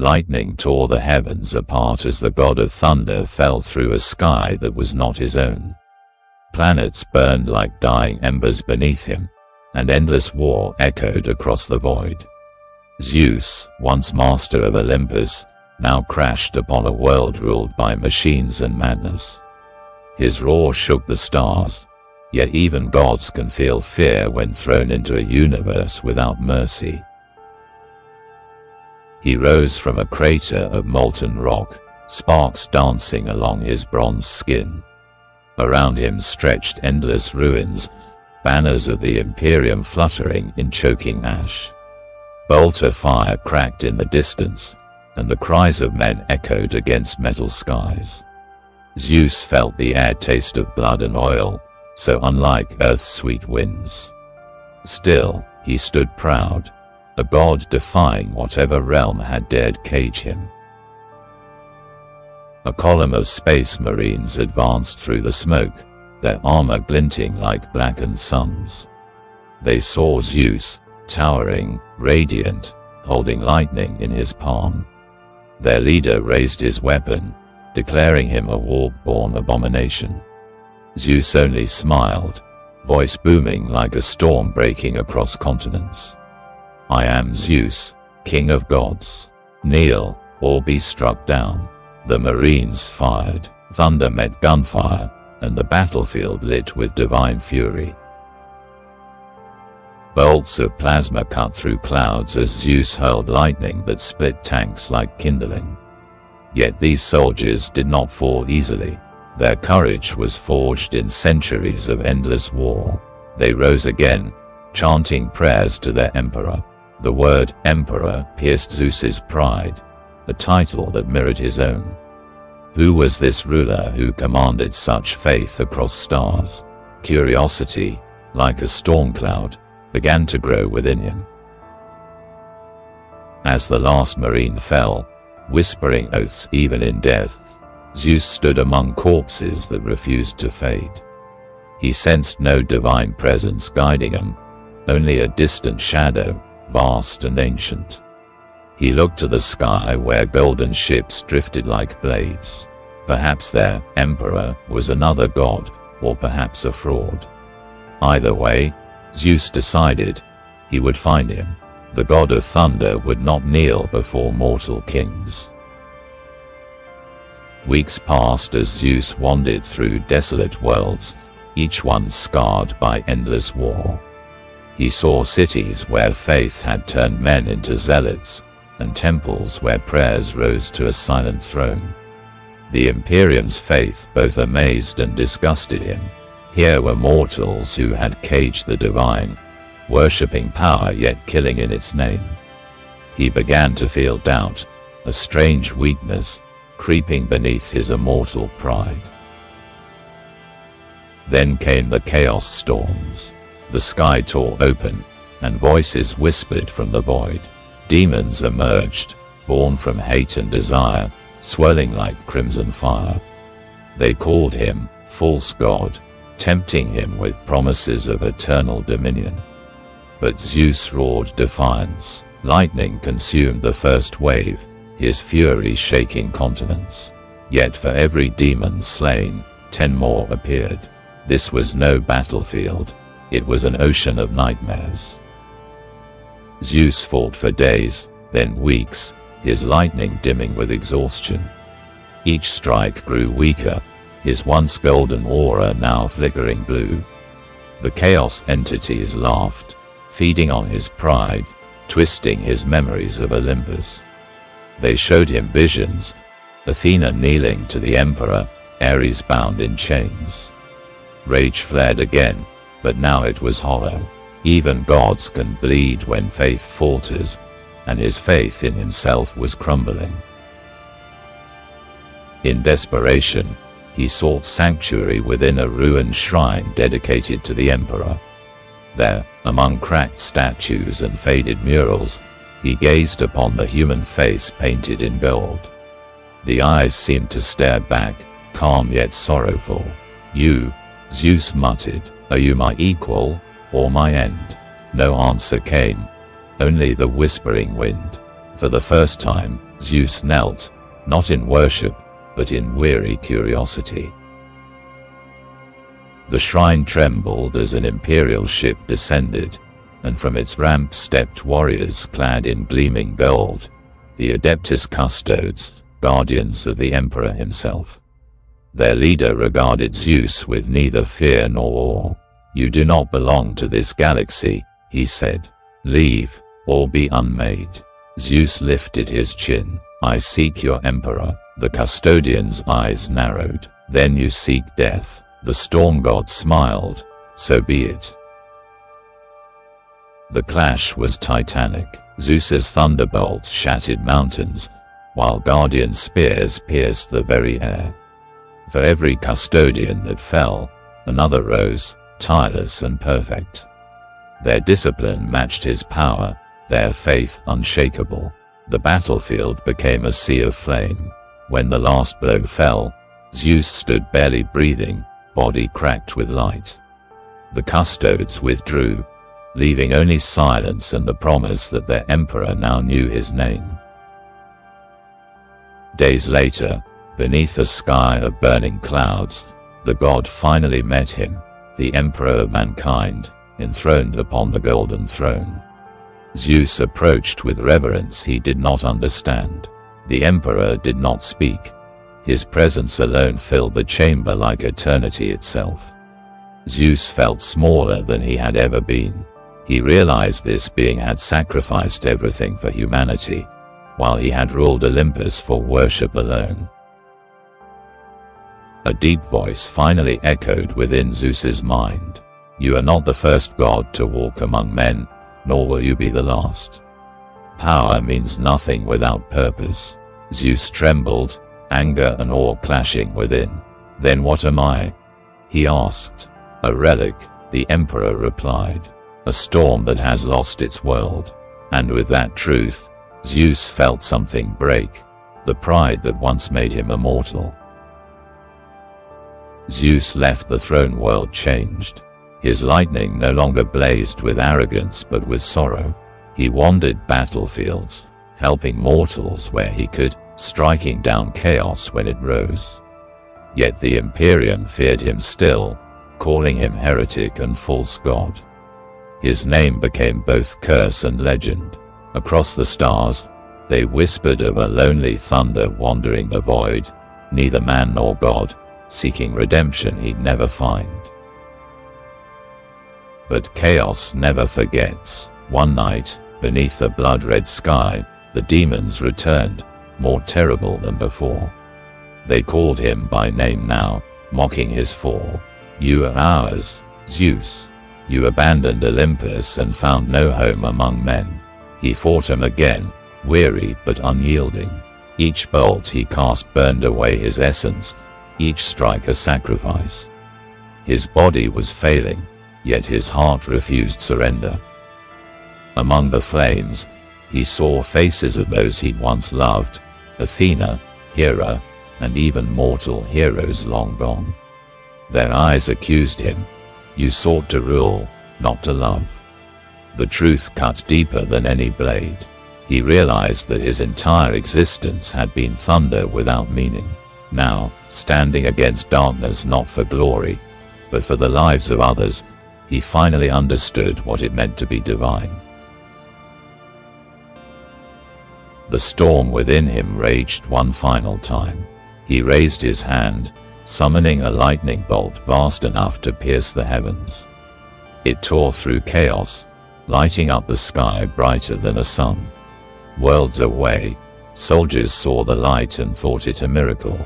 Lightning tore the heavens apart as the god of thunder fell through a sky that was not his own. Planets burned like dying embers beneath him, and endless war echoed across the void. Zeus, once master of Olympus, now crashed upon a world ruled by machines and madness. His roar shook the stars, yet even gods can feel fear when thrown into a universe without mercy. He rose from a crater of molten rock, sparks dancing along his bronze skin. Around him stretched endless ruins, banners of the Imperium fluttering in choking ash. Bolt of fire cracked in the distance, and the cries of men echoed against metal skies. Zeus felt the air taste of blood and oil, so unlike Earth's sweet winds. Still, he stood proud, a god defying whatever realm had dared cage him. A column of space marines advanced through the smoke, their armor glinting like blackened suns. They saw Zeus, towering, radiant, holding lightning in his palm. Their leader raised his weapon, declaring him a warp-born abomination. Zeus only smiled, voice booming like a storm breaking across continents. "I am Zeus, king of gods. Kneel, or be struck down." The marines fired, thunder met gunfire, and the battlefield lit with divine fury. Bolts of plasma cut through clouds as Zeus hurled lightning that split tanks like kindling. Yet these soldiers did not fall easily. Their courage was forged in centuries of endless war. They rose again, chanting prayers to their emperor. The word emperor pierced Zeus's pride, a title that mirrored his own. Who was this ruler who commanded such faith across stars? Curiosity, like a storm cloud, began to grow within him. As the last marine fell, whispering oaths even in death, Zeus stood among corpses that refused to fade. He sensed no divine presence guiding him, only a distant shadow, vast and ancient. He looked to the sky where golden ships drifted like blades. Perhaps their emperor was another god, or perhaps a fraud. Either way, Zeus decided he would find him. The god of thunder would not kneel before mortal kings. Weeks passed as Zeus wandered through desolate worlds, each one scarred by endless war. He saw cities where faith had turned men into zealots, and temples where prayers rose to a silent throne. The Imperium's faith both amazed and disgusted him. Here were mortals who had caged the divine, worshipping power yet killing in its name. He began to feel doubt, a strange weakness, creeping beneath his immortal pride. Then came the chaos storms. The sky tore open, and voices whispered from the void. Demons emerged, born from hate and desire, swirling like crimson fire. They called him false god, tempting him with promises of eternal dominion. But Zeus roared defiance. Lightning consumed the first wave, his fury shaking continents. Yet for every demon slain, 10 more appeared. This was no battlefield. It was an ocean of nightmares. Zeus fought for days, then weeks, his lightning dimming with exhaustion. Each strike grew weaker, his once golden aura now flickering blue. The chaos entities laughed, feeding on his pride, twisting his memories of Olympus. They showed him visions, Athena kneeling to the emperor, Ares bound in chains. Rage fled again, but now it was hollow. Even gods can bleed when faith falters, and his faith in himself was crumbling. In desperation, he sought sanctuary within a ruined shrine dedicated to the emperor. There, among cracked statues and faded murals, he gazed upon the human face painted in gold. The eyes seemed to stare back, calm yet sorrowful. "You," Zeus muttered, "are you my equal, or my end?" No answer came, only the whispering wind. For the first time, Zeus knelt, not in worship, but in weary curiosity. The shrine trembled as an imperial ship descended, and from its ramp stepped warriors clad in gleaming gold, the Adeptus Custodes, guardians of the emperor himself. Their leader regarded Zeus with neither fear nor awe. "You do not belong to this galaxy," he said. "Leave, or be unmade." Zeus lifted his chin. "I seek your emperor." The custodian's eyes narrowed. "Then you seek death." The storm god smiled. "So be it." The clash was titanic. Zeus's thunderbolts shattered mountains, while guardian spears pierced the very air. For every custodian that fell, another rose, tireless and perfect. Their discipline matched his power, their faith unshakable. The battlefield became a sea of flame. When the last blow fell, Zeus stood barely breathing, body cracked with light. The custodes withdrew, leaving only silence and the promise that their emperor now knew his name. Days later, beneath a sky of burning clouds, the god finally met him, the emperor of mankind, enthroned upon the golden throne. Zeus approached with reverence he did not understand. The emperor did not speak. His presence alone filled the chamber like eternity itself. Zeus felt smaller than he had ever been. He realized this being had sacrificed everything for humanity, while he had ruled Olympus for worship alone. A deep voice finally echoed within Zeus's mind. "You are not the first god to walk among men, nor will you be the last. Power means nothing without purpose." Zeus trembled, anger and awe clashing within. "Then what am I?" he asked. "A relic," the emperor replied. "A storm that has lost its world." And with that truth, Zeus felt something break, the pride that once made him immortal. Zeus left the throne world changed. His lightning no longer blazed with arrogance but with sorrow. He wandered battlefields, helping mortals where he could, striking down chaos when it rose. Yet the Imperium feared him still, calling him heretic and false god. His name became both curse and legend. Across the stars, they whispered of a lonely thunder wandering the void, neither man nor god, seeking redemption he'd never find. But chaos never forgets. One night, beneath a blood-red sky, the demons returned, more terrible than before. They called him by name now, mocking his fall. "You are ours, Zeus. You abandoned Olympus and found no home among men." He fought him again, weary but unyielding. Each bolt he cast burned away his essence, each strike a sacrifice. His body was failing, yet his heart refused surrender. Among the flames, he saw faces of those he'd once loved, Athena, Hera, and even mortal heroes long gone. Their eyes accused him. "You sought to rule, not to love." The truth cut deeper than any blade. He realized that his entire existence had been thunder without meaning. Now, standing against darkness not for glory, but for the lives of others, he finally understood what it meant to be divine. The storm within him raged one final time. He raised his hand, summoning a lightning bolt vast enough to pierce the heavens. It tore through chaos, lighting up the sky brighter than a sun. Worlds away, soldiers saw the light and thought it a miracle.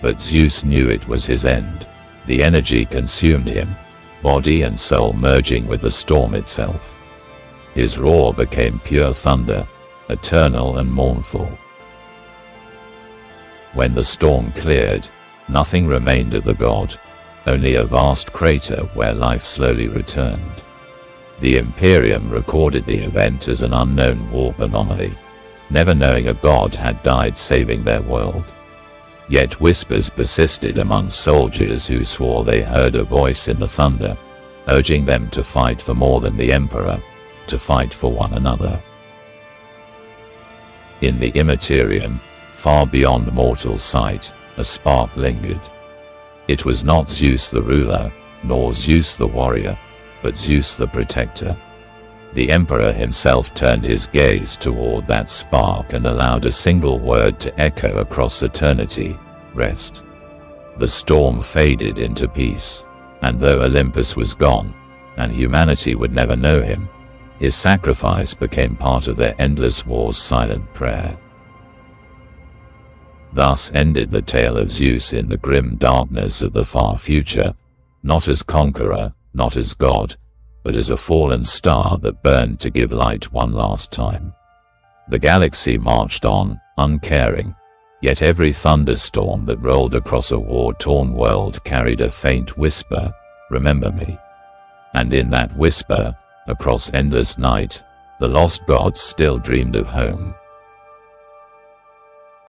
But Zeus knew it was his end. The energy consumed him, body and soul merging with the storm itself. His roar became pure thunder, eternal and mournful. When the storm cleared, nothing remained of the god, only a vast crater where life slowly returned. The Imperium recorded the event as an unknown warp anomaly, never knowing a god had died saving their world. Yet whispers persisted among soldiers who swore they heard a voice in the thunder, urging them to fight for more than the emperor, to fight for one another. In the Imperium, far beyond mortal sight, a spark lingered. It was not Zeus the ruler, nor Zeus the warrior, but Zeus the protector. The emperor himself turned his gaze toward that spark and allowed a single word to echo across eternity: rest. The storm faded into peace, and though Olympus was gone, and humanity would never know him, his sacrifice became part of their endless war's silent prayer. Thus ended the tale of Zeus in the grim darkness of the far future, not as conqueror, not as god, but as a fallen star that burned to give light one last time. The galaxy marched on, uncaring, yet every thunderstorm that rolled across a war-torn world carried a faint whisper, "Remember me." And in that whisper, across endless night, the lost gods still dreamed of home.